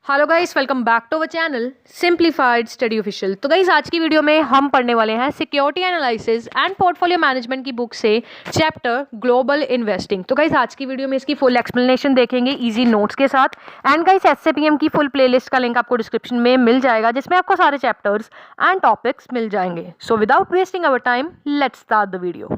Hello guys, welcome back to our channel simplified study official. तो guys आज की video में हम पढ़ने वाले हैं security analysis and portfolio management की बुक से चैप्टर ग्लोबल इन्वेस्टिंग। तो गाइस आज की वीडियो में इसकी फुल एक्सप्लेनेशन देखेंगे इजी नोट्स के साथ। एंड गाइस एससीपीएम की फुल प्लेलिस्ट का लिंक आपको डिस्क्रिप्शन में मिल जाएगा, जिसमें आपको सारे चैप्टर्स एंड टॉपिक्स मिल जाएंगे। So without wasting our time let's start the video.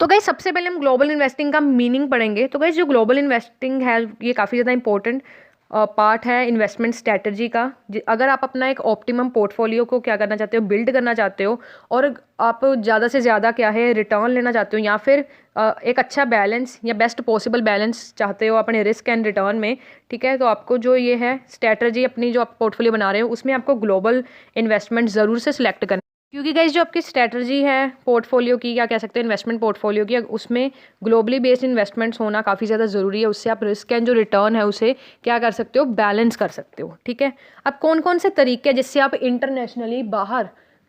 तो गाइस सबसे पहले हम ग्लोबल इन्वेस्टिंग का मीनिंग पढ़ेंगे। तो गाइस जो ग्लोबल इन्वेस्टिंग है ये काफ़ी ज़्यादा इंपॉर्टेंट पार्ट है इन्वेस्टमेंट स्ट्रैटेजी का। अगर आप अपना एक ऑप्टिमम पोर्टफोलियो को क्या करना चाहते हो, बिल्ड करना चाहते हो, और आप ज़्यादा से ज़्यादा क्या है रिटर्न लेना चाहते हो, या फिर एक अच्छा बैलेंस या बेस्ट पॉसिबल बैलेंस चाहते हो अपने रिस्क एंड रिटर्न में, ठीक है, तो आपको जो ये है स्ट्रैटेजी अपनी जो आप पोर्टफोलियो बना रहे हो उसमें आपको ग्लोबल इन्वेस्टमेंट ज़रूर से सिलेक्ट करना। क्योंकि गाइस जो आपकी स्ट्रैटेजी है पोर्टफोलियो की, या कह सकते हैं इन्वेस्टमेंट पोर्टफोलियो की, उसमें ग्लोबली बेस्ड इन्वेस्टमेंट्स होना काफ़ी ज़्यादा ज़रूरी है। उससे आप रिस्क एंड जो रिटर्न है उसे क्या कर सकते हो, बैलेंस कर सकते हो। ठीक है, अब कौन कौन से तरीके हैं जिससे आप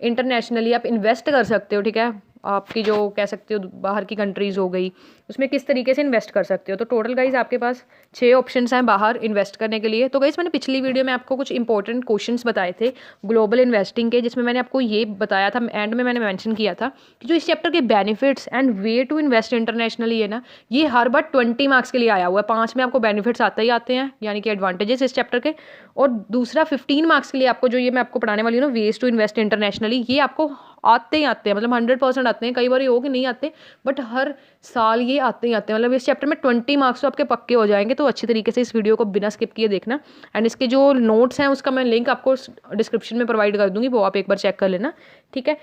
इंटरनेशनली आप इन्वेस्ट कर सकते हो। ठीक है, आपकी जो कह सकते हो बाहर की कंट्रीज़ हो गई, उसमें किस तरीके से इन्वेस्ट कर सकते हो। तो टोटल गाइज आपके पास 6 ऑप्शंस हैं बाहर इन्वेस्ट करने के लिए। तो गाइज मैंने पिछली वीडियो में आपको कुछ इंपॉर्टेंट क्वेश्चंस बताए थे ग्लोबल इन्वेस्टिंग के, जिसमें मैंने आपको ये बताया था, एंड में मैंने मेंशन किया था कि जो इस चैप्टर के benefits and way to invest internationally है ना, ये हर बार 20 मार्क्स के लिए आया हुआ है। 5 में आपको बेनिफिट्स आते ही आते हैं, यानी कि एडवांटेजेस इस चैप्टर के, और दूसरा 15 मार्क्स के लिए आपको जो ये मैं आपको पढ़ाने वाली हूँ ना, वेज टू इन्वेस्ट इंटरनेशनली, ये आपको आते ही आते हैं, मतलब 100% आते हैं। कई बार ये हो कि नहीं आते, बट हर साल ये आते ही आते हैं। मतलब इस चैप्टर में 20 मार्क्स तो आपके पक्के हो जाएंगे। तो अच्छी तरीके से इस वीडियो को बिना स्किप किए देखना। एंड इसके जो नोट्स हैं उसका मैं लिंक आपको डिस्क्रिप्शन में प्रोवाइड कर दूंगी, वो आप एक बार चेक कर लेना। ठीक है,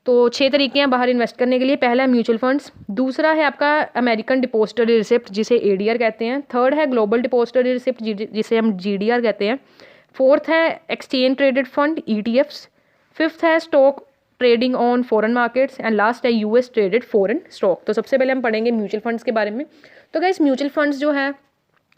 तो 6 तरीके हैं बाहर इन्वेस्ट करने के लिए। पहला है म्यूचुअल फंड्स, दूसरा है आपका अमेरिकन डिपॉजिटरी रिसिप्ट जिसे एडीआर कहते हैं, थर्ड है ग्लोबल डिपॉजिटरी रिसिप्ट जिसे हम जीडीआर कहते हैं, फोर्थ है exchange traded fund ETFs, fifth है stock trading on foreign markets, and last है यूएस ट्रेडेड फॉरेन स्टॉक। तो सबसे पहले हम पढ़ेंगे म्यूचुअल फंड्स के बारे में। तो गाइस म्यूचुअल फंड्स जो है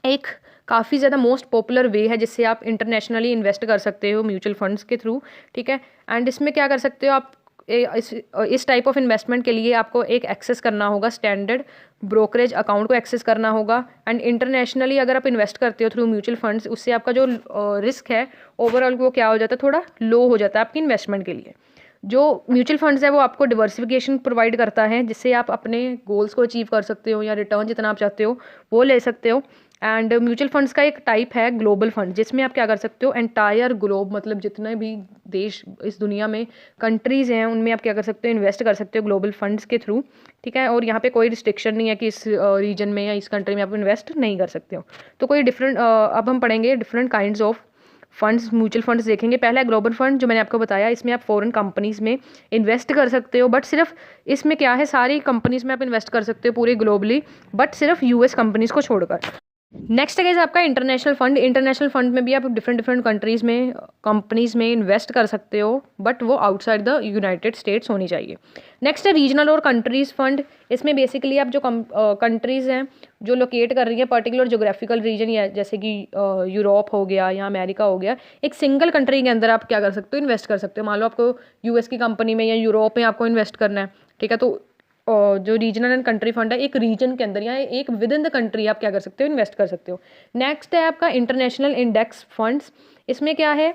एक काफ़ी ज़्यादा मोस्ट पॉपुलर वे है जिससे आप इंटरनेशनली इन्वेस्ट कर सकते हो म्यूचुअल फंड्स के थ्रू। ठीक है, एंड इसमें क्या कर सकते हो आप, इस टाइप ऑफ इन्वेस्टमेंट के लिए आपको एक एक्सेस करना होगा, स्टैंडर्ड ब्रोकरेज अकाउंट को एक्सेस करना होगा। एंड इंटरनेशनली अगर आप इन्वेस्ट करते हो थ्रू म्यूचुअल फंड्स, उससे आपका जो रिस्क है ओवरऑल वो क्या हो जाता है, थोड़ा लो हो जाता है आपकी इन्वेस्टमेंट के लिए। जो म्यूचुअल फंड्स है वो आपको डिवर्सिफिकेशन प्रोवाइड करता है, जिससे आप अपने गोल्स को अचीव कर सकते हो, या रिटर्न जितना आप चाहते हो वो ले सकते हो। एंड म्यूचुअल फंड्स का एक टाइप है ग्लोबल फंड, जिसमें आप क्या कर सकते हो, एंटायर ग्लोब, मतलब जितने भी देश इस दुनिया में कंट्रीज़ हैं उनमें आप क्या कर सकते हो, इन्वेस्ट कर सकते हो ग्लोबल फंड्स के थ्रू। ठीक है, और यहाँ पे कोई रिस्ट्रिक्शन नहीं है कि इस रीजन में या इस कंट्री में आप इन्वेस्ट नहीं कर सकते हो। तो कोई डिफरेंट अब हम पढ़ेंगे different kinds of funds, mutual funds देखेंगे। पहला है ग्लोबल फंड, जो मैंने आपको बताया, इसमें आप फॉरेन कंपनीज़ में इन्वेस्ट कर सकते हो, बट सिर्फ इसमें क्या है, सारी कंपनीज़ में आप इन्वेस्ट कर सकते हो पूरे ग्लोबली, बट सिर्फ यूएस कंपनीज़ को छोड़कर। नेक्स्ट है आपका इंटरनेशनल फंड। इंटरनेशनल फंड में भी आप डिफरेंट डिफरेंट कंट्रीज़ में कंपनीज़ में इन्वेस्ट कर सकते हो, बट वो आउटसाइड द यूनाइटेड स्टेट्स होनी चाहिए। नेक्स्ट है रीजनल और कंट्रीज़ फंड। इसमें बेसिकली आप जो कंट्रीज़ हैं जो लोकेट कर रही हैं पर्टिकुलर जोग्राफिकल रीजन, या जैसे कि यूरोप हो गया या अमेरिका हो गया, एक सिंगल कंट्री के अंदर आप क्या कर सकते हो, इन्वेस्ट कर सकते हो। मान लो आपको यूएस की कंपनी में या यूरोप में आपको इन्वेस्ट करना है, ठीक है, तो जो रीजनल एंड कंट्री फंड है एक रीजन के अंदर या एक विद इन द कंट्री आप क्या कर सकते हो, इन्वेस्ट कर सकते हो। नेक्स्ट है आपका इंटरनेशनल इंडेक्स फंड्स। इसमें क्या है,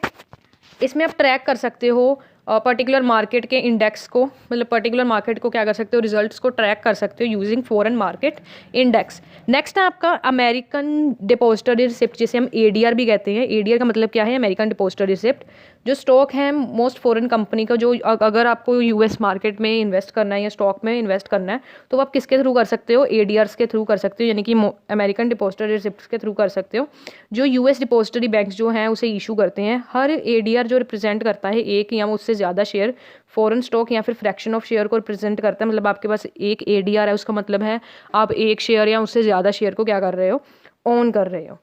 इसमें आप ट्रैक कर सकते हो पर्टिकुलर मार्केट के इंडेक्स को, मतलब पर्टिकुलर मार्केट को क्या कर सकते हो, रिजल्ट्स को ट्रैक कर सकते हो using foreign market index. Next है आपका अमेरिकन डिपॉजिटरी रिसिप्ट, जिसे हम एडीआर भी कहते हैं। एडीआर का मतलब क्या है, अमेरिकन डिपॉजिटरी रिसिप्ट। जो स्टॉक है मोस्ट फॉरेन कंपनी का, जो अगर आपको यूएस मार्केट में इन्वेस्ट करना है या स्टॉक में इन्वेस्ट करना है, तो आप किसके थ्रू कर सकते हो, एडीआर्स के थ्रू कर सकते हो, यानी कि अमेरिकन डिपॉजिटरी रिसिप्ट के थ्रू कर सकते हो, जो यूएस डिपॉजिटरी बैंक्स जो हैं उसे इशू करते हैं। हर एडीआर जो रिप्रेजेंट करता है एक या उससे ज़्यादा शेयर, फॉरेन स्टॉक या फिर फ्रैक्शन ऑफ शेयर को रिप्रेजेंट करता है। मतलब आपके पास एक एडीआर है, उसका मतलब है आप एक शेयर या उससे ज़्यादा शेयर को क्या कर रहे हो, ओन कर रहे हो।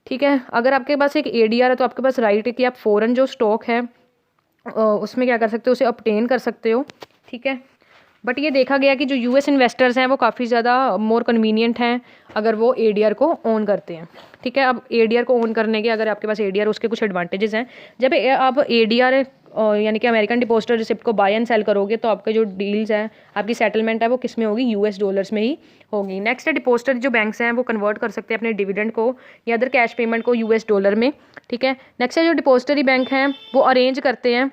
ठीक है, अगर आपके पास एक एडीआर है तो आपके पास राइट है कि आप फॉरेन जो स्टॉक है उसमें क्या कर सकते हो, उसे ऑब्टेन कर सकते हो। ठीक है, बट ये देखा गया कि जो यूएस इन्वेस्टर्स हैं वो काफ़ी ज़्यादा मोर कन्वीनियंट हैं अगर वो एडीआर को ओन करते हैं। ठीक है, अब एडीआर को ओन करने के अगर आपके पास एडीआर, उसके कुछ एडवांटेजेस हैं। जब आप एडीआर यानी कि अमेरिकन डिपॉजिटरी रिसिप्ट को बाय एंड सेल करोगे तो आपके जो डील्स हैं, आपकी सेटलमेंट है वो किस में होगी, यूएस डॉलर्स में ही होगी। नेक्स्ट है डिपॉजिटरी जो बैंक्स हैं वो कन्वर्ट कर सकते हैं अपने डिविडेंड को या अदर कैश पेमेंट को यूएस डॉलर में। ठीक है, नेक्स्ट है जो डिपॉजिटरी बैंक हैं वो अरेंज करते हैं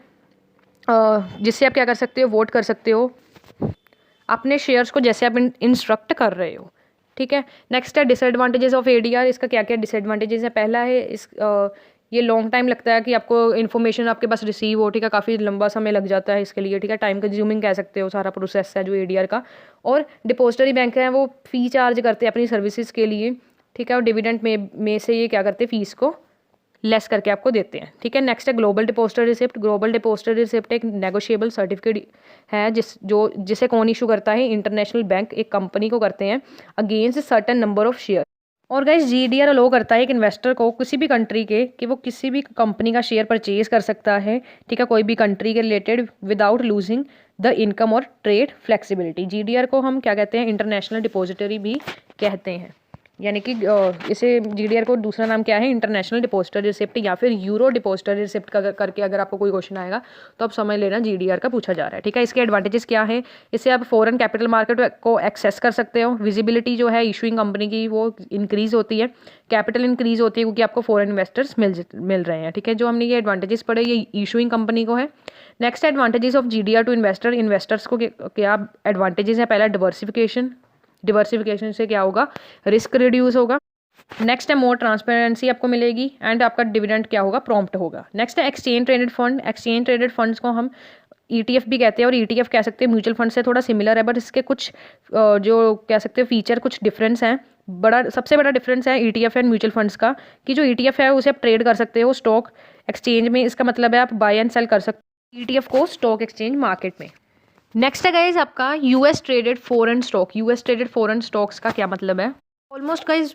जिससे आप क्या कर सकते हो, वोट कर सकते हो अपने शेयर्स को जैसे आप इंस्ट्रक्ट कर रहे हो। ठीक है, नेक्स्ट है डिसएडवांटेजेस ऑफ एडीआर। इसका क्या क्या डिसएडवांटेजेस है। पहला है ये लॉन्ग टाइम लगता है कि आपको इन्फॉर्मेशन आपके पास रिसीव हो। ठीक है, काफ़ी लंबा समय लग जाता है इसके लिए। ठीक है, टाइम कंज्यूमिंग कह सकते हो सारा प्रोसेस है जो एडीआर का। और डिपॉजिटरी बैंक है वो फ़ी चार्ज करते हैं अपनी सर्विसेज के लिए। ठीक है, और डिविडेंड में से ये क्या करते हैं, फ़ीस को लेस करके आपको देते हैं। ठीक है, नेक्स्ट है global depository receipt. Global depository receipt एक नेगोशिएबल सर्टिफिकेट है जिसे कौन इशू करता है, इंटरनेशनल बैंक एक कंपनी को करते हैं against certain number of share. और गाइस जीडीआर अलो करता है एक इन्वेस्टर को किसी भी कंट्री के कि वो किसी भी कंपनी का शेयर परचेज कर सकता है। ठीक है, कोई भी कंट्री के related without losing the income और ट्रेड फ्लेक्सिबिलिटी। जीडीआर को हम क्या कहते हैं, इंटरनेशनल डिपॉजिटरी भी कहते हैं। यानी कि इसे जीडीआर को दूसरा नाम क्या है, इंटरनेशनल डिपॉजिटरी रिसिप्ट या फिर यूरो डिपॉजिटरी रिसिप्ट करके अगर आपको कोई क्वेश्चन आएगा तो आप समझ लेना जीडीआर का पूछा जा रहा है। ठीक है, इसके एडवांटेजेस क्या है, इससे आप फॉरेन कैपिटल मार्केट को एक्सेस कर सकते हो। विजिबिलिटी जो है इशूइंग कंपनी की वो इंक्रीज होती है, कैपिटल इंक्रीज होती है क्योंकि आपको फॉरेन इन्वेस्टर्स मिल रहे हैं। ठीक है, जो हमने ये एडवांटेजेस पढ़े ये इशूइंग कंपनी को है। Next advantages of GDR to investor. Investors को क्या एडवांटेजेस है, पहला डिवर्सिफिकेशन से क्या होगा, रिस्क रिड्यूस होगा। नेक्स्ट है मोर ट्रांसपेरेंसी आपको मिलेगी एंड आपका डिविडेंड क्या होगा, प्रॉम्प्ट होगा। नेक्स्ट है exchange traded fund. Exchange traded funds को हम ईटीएफ भी कहते हैं और ईटीएफ कह सकते हैं म्यूचुअल फंड से थोड़ा सिमिलर है, बट इसके कुछ जो कह सकते हैं फीचर कुछ डिफरेंस हैं। सबसे बड़ा डिफरेंस है ईटीएफ एंड म्यूचुअल फंड्स का कि जो ईटीएफ है उसे आप ट्रेड कर सकते हो स्टॉक एक्सचेंज में। इसका मतलब है आप बाय एंड सेल कर सकते हो ईटीएफ को स्टॉक एक्सचेंज मार्केट में। नेक्स्ट है गाइज आपका US traded foreign stock. US traded foreign stocks का क्या मतलब है, ऑलमोस्ट गाइज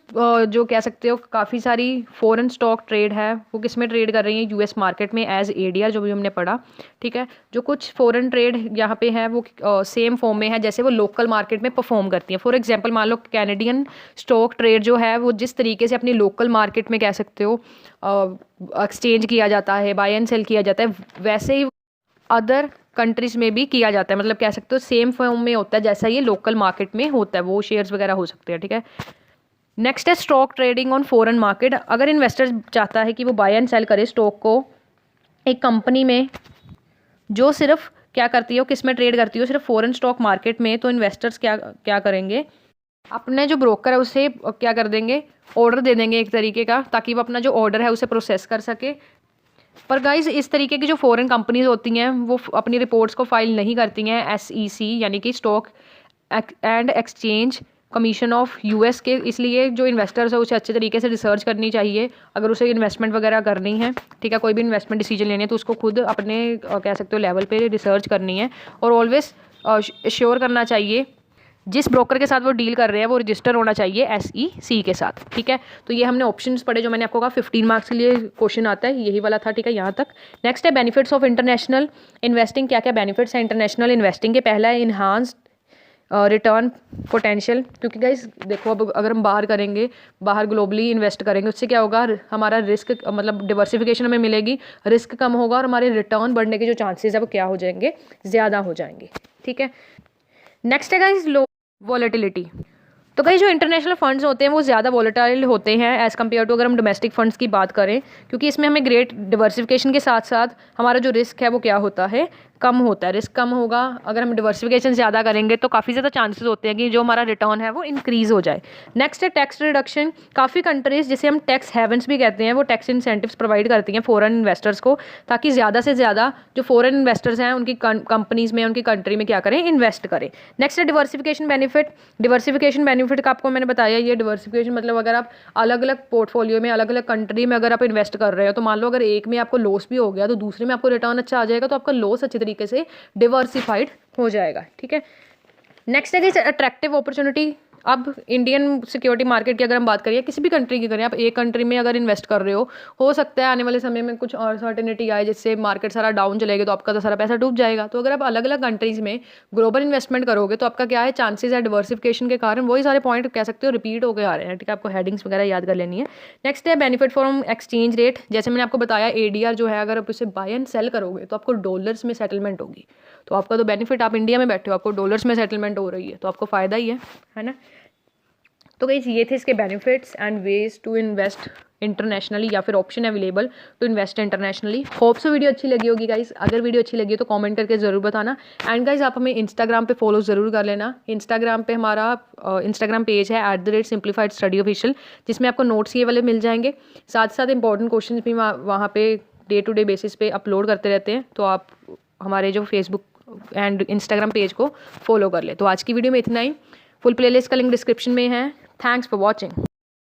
जो कह सकते हो काफ़ी सारी फॉरेन स्टॉक ट्रेड है वो किस में ट्रेड कर रही है, यूएस मार्केट में एज एडीआर जो भी हमने पढ़ा। ठीक है, जो कुछ फॉरेन ट्रेड यहाँ पे है वो सेम फॉर्म में है जैसे वो लोकल मार्केट में परफॉर्म करती है। फॉर एग्जांपल मान लो कैनेडियन स्टॉक ट्रेड जो है वो जिस तरीके से अपनी लोकल मार्केट में कह सकते हो एक्सचेंज किया जाता है, बाय एंड सेल किया जाता है, वैसे ही अदर कंट्रीज में भी किया जाता है। मतलब कह सकते हो सेम फॉर्म में होता है जैसा ये लोकल मार्केट में होता है, वो शेयर्स वगैरह हो सकते हैं। ठीक है, नेक्स्ट है stock trading on foreign market. अगर इन्वेस्टर चाहता है कि वो बाय एंड सेल करे स्टॉक को एक कंपनी में जो सिर्फ क्या करती है, किस में ट्रेड करती है, सिर्फ फॉरेन स्टॉक मार्केट में, तो इन्वेस्टर्स क्या करेंगे, अपने जो ब्रोकर है उसे क्या कर देंगे, ऑर्डर दे देंगे एक तरीके का, ताकि वो अपना जो ऑर्डर है उसे प्रोसेस कर सके। पर गाइज इस तरीके की जो फॉरेन कंपनीज होती हैं वो अपनी रिपोर्ट्स को फाइल नहीं करती हैं एसईसी यानी कि stock and exchange commission of US के, इसलिए जो इन्वेस्टर्स है उसे अच्छे तरीके से रिसर्च करनी चाहिए अगर उसे इन्वेस्टमेंट वगैरह करनी है। ठीक है, कोई भी इन्वेस्टमेंट डिसीजन लेनी है तो उसको खुद अपने कह सकते हो लेवल पे रिसर्च करनी है और ऑलवेज श्योर करना चाहिए जिस ब्रोकर के साथ वो डील कर रहे हैं वो रजिस्टर होना चाहिए एसईसी के साथ। ठीक है, तो ये हमने ऑप्शंस पढ़े जो मैंने आपको कहा 15 मार्क्स के लिए क्वेश्चन आता है, यही वाला था। ठीक है, यहाँ तक। नेक्स्ट है बेनिफिट्स ऑफ इंटरनेशनल इन्वेस्टिंग। क्या क्या बेनिफिट्स हैं इंटरनेशनल इन्वेस्टिंग के। पहला है इन्हांस्ड रिटर्न पोटेंशियल, क्योंकि गाइस देखो अब अगर हम बाहर करेंगे, बाहर ग्लोबली इन्वेस्ट करेंगे, उससे क्या होगा, हमारा रिस्क मतलब डिवर्सिफिकेशन हमें मिलेगी, रिस्क कम होगा और हमारे रिटर्न बढ़ने के जो चांसेस है वो क्या हो जाएंगे, ज़्यादा हो जाएंगे। ठीक है, नेक्स्ट है गाइस लो वॉलेटिलिटी। तो कई जो इंटरनेशनल फंड्स होते हैं वो ज़्यादा वॉलेटाइल होते हैं एज़ कम्पेयर टू अगर हम डोमेस्टिक फंड्स की बात करें, क्योंकि इसमें हमें ग्रेट डिवर्सिफिकेशन के साथ साथ हमारा जो रिस्क है वो क्या होता है, कम होता है। रिस्क कम होगा अगर हम डिवर्सिफिकेशन ज़्यादा करेंगे तो काफ़ी ज़्यादा चांसेस होते हैं कि जो हमारा रिटर्न है वो इंक्रीज़ हो जाए। नेक्स्ट है टैक्स रिडक्शन। काफ़ी कंट्रीज़ जिसे हम टैक्स हेवन्स भी कहते हैं वो टैक्स इंसेंटिव्स प्रोवाइड करती हैं फॉरेन इन्वेस्टर्स को, ताकि ज़्यादा से ज़्यादा जो फॉरेन इन्वेस्टर्स हैं उनकी कंपनीज़ में, उनकी कंट्री में क्या करें, इन्वेस्ट करें। नेक्स्ट है डिवर्सिफिकेशन बेनिफिट। डिवर्सिफिकेशन बेनिफिट का आपको मैंने बताया, ये डिवर्सिफिकेशन मतलब अगर आप अलग अलग पोर्टफोलियो में, अलग अलग कंट्री में अगर आप इन्वेस्ट कर रहे हो तो मान लो अगर एक में आपको लॉस भी हो गया तो दूसरे में आपको रिटर्न अच्छा आ जाएगा, तो आपका लॉस अच्छे तरीके से डिवर्सिफाइड हो जाएगा। ठीक है, नेक्स्ट है कि अट्रैक्टिव अपॉर्चुनिटी अब इंडियन सिक्योरिटी मार्केट की अगर हम बात करें, किसी भी कंट्री की करें, आप एक कंट्री में अगर इन्वेस्ट कर रहे हो सकता है आने वाले समय में कुछ अनसर्टेनिटी आए जिससे मार्केट सारा डाउन चलेगा तो आपका तो सारा पैसा डूब जाएगा। तो अगर आप अलग अलग कंट्रीज़ में ग्लोबल इन्वेस्टमेंट करोगे तो आपका क्या है, चांसेस है डिवर्सिफिकेशन के कारण वही सारे पॉइंट कह सकते हो रिपीट होकर आ रहे हैं, ठीक है। आपको हेडिंग्स वगैरह याद कर लेनी है। नेक्स्ट है बेनिफिट फ्रॉम एक्सचेंज रेट। जैसे मैंने आपको बताया ADR जो है, अगर आप उसे बाय एंड सेल करोगे तो आपको डॉलर्स में सेटलमेंट होगी। तो आपका तो बेनिफिट, आप इंडिया में बैठे हो, आपको डॉलर्स में सेटलमेंट हो रही है तो आपको फ़ायदा ही है ना। तो गाइस ये थे इसके benefits and ways to invest internationally, या फिर option available to invest internationally. Hope so video अच्छी लगी होगी गाइस। अगर वीडियो अच्छी लगी हो तो कमेंट करके ज़रूर बताना। एंड गाइस आप हमें इंस्टाग्राम पे फॉलो ज़रूर कर लेना। इंस्टाग्राम पे हमारा इंस्टाग्राम पेज है @simplified_study official, जिसमें आपको नोट्स ये वाले मिल जाएंगे। साथ साथ इंपॉर्टेंट क्वेश्चन भी वहाँ पे डे टू डे बेसिस पे अपलोड करते रहते हैं। तो आप हमारे जो फेसबुक एंड इंस्टाग्राम पेज को फॉलो कर ले। तो आज की वीडियो में इतना ही। फुल प्लेलिस्ट का लिंक डिस्क्रिप्शन में है। Thanks for watching.